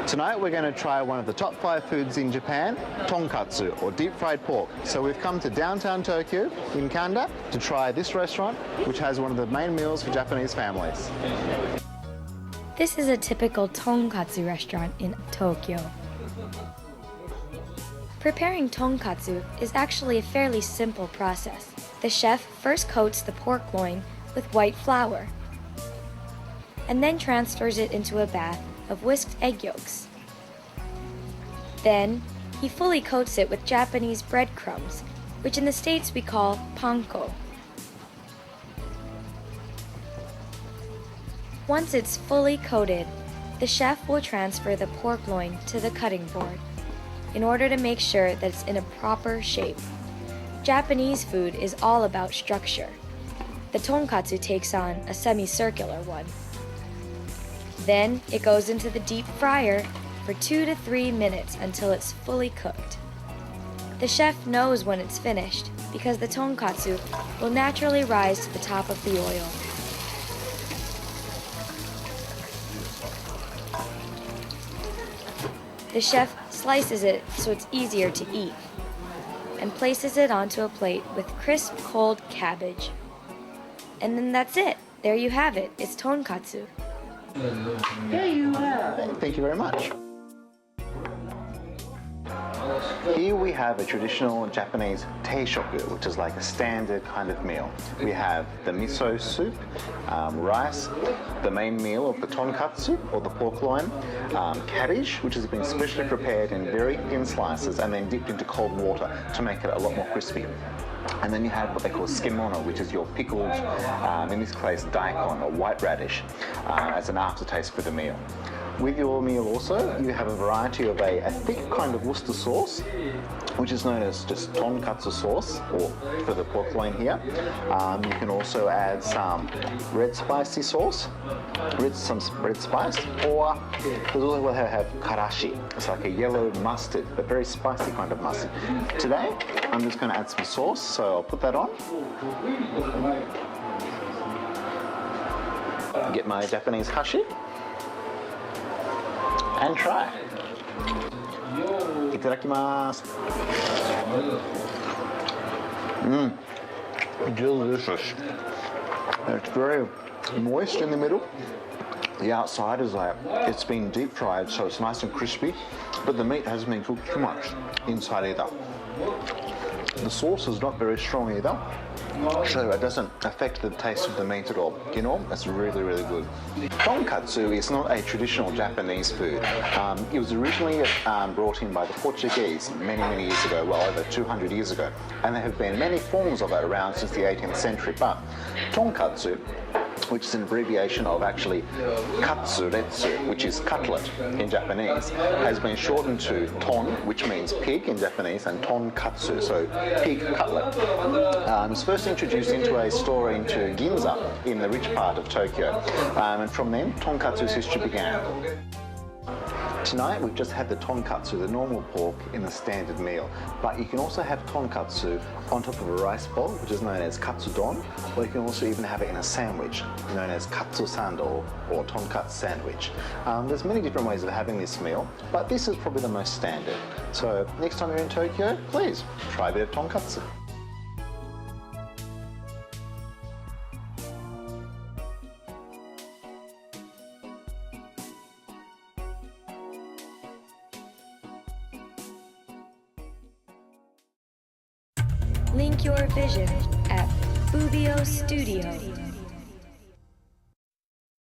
Tonight we're going to try one of the top 5 foods in Japan, tonkatsu, or deep fried pork. So we've come to downtown Tokyo in Kanda to try this restaurant, which has one of the main meals for Japanese families. This is a typical tonkatsu restaurant in Tokyo. Preparing tonkatsu is actually a fairly simple process. The chef first coats the pork loin with white flour and then transfers it into a bath of whisked egg yolks. Then, he fully coats it with Japanese breadcrumbs, which in the States we call panko. Once it's fully coated, the chef will transfer the pork loin to the cutting board in order to make sure that it's in a proper shape. Japanese food is all about structure. The tonkatsu takes on a semicircular one. Then it goes into the deep fryer for 2 to 3 minutes until it's fully cooked. The chef knows when it's finished because the tonkatsu will naturally rise to the top of the oil. The chef slices it so it's easier to eat and places it onto a plate with crisp cold cabbage. And then that's it. There you have it. It's tonkatsu. There you are. Thank you very much. Here we have a traditional Japanese teishoku, which is like a standard kind of meal. We have the miso soup, rice, the main meal of the tonkatsu, or the pork loin, cabbage, which has been specially prepared in very thin slices and then dipped into cold water to make it a lot more crispy. And then you have what they call skimono, which is your pickled, in this case, daikon or white radish, as an aftertaste for the meal. With your meal also, you have a variety of a thick kind of Worcester sauce, which is known as just tonkatsu sauce, or for the pork loin here. You can also add some red spicy sauce, some red spice, or there's also we'll have karashi. It's like a yellow mustard, but very spicy kind of mustard. Today, I'm just going to add some sauce, so I'll put that on. Get my Japanese hashi. And try. Itadakimasu. Delicious. It's very moist in the middle. The outside is like, it's been deep fried, so it's nice and crispy, but the meat hasn't been cooked too much inside either. The sauce is not very strong either, so it doesn't affect the taste of the meat at all. You know, it's really, really good. Tonkatsu is not a traditional Japanese food. It was originally brought in by the Portuguese many, many years ago, well over 200 years ago, and there have been many forms of it around since the 18th century, but tonkatsu, which is an abbreviation of actually katsuretsu, which is cutlet in Japanese, has been shortened to ton, which means pig in Japanese, and tonkatsu, so pig cutlet. It was first introduced into a store into Ginza in the rich part of Tokyo, and from then tonkatsu's history began. Tonight we've just had the tonkatsu, the normal pork, in the standard meal, but you can also have tonkatsu on top of a rice bowl, which is known as katsudon, or you can also even have it in a sandwich known as katsu sando or tonkatsu sandwich. There's many different ways of having this meal, but this is probably the most standard. So next time you're in Tokyo, please try a bit of tonkatsu. Link your vision at Bubio Studio.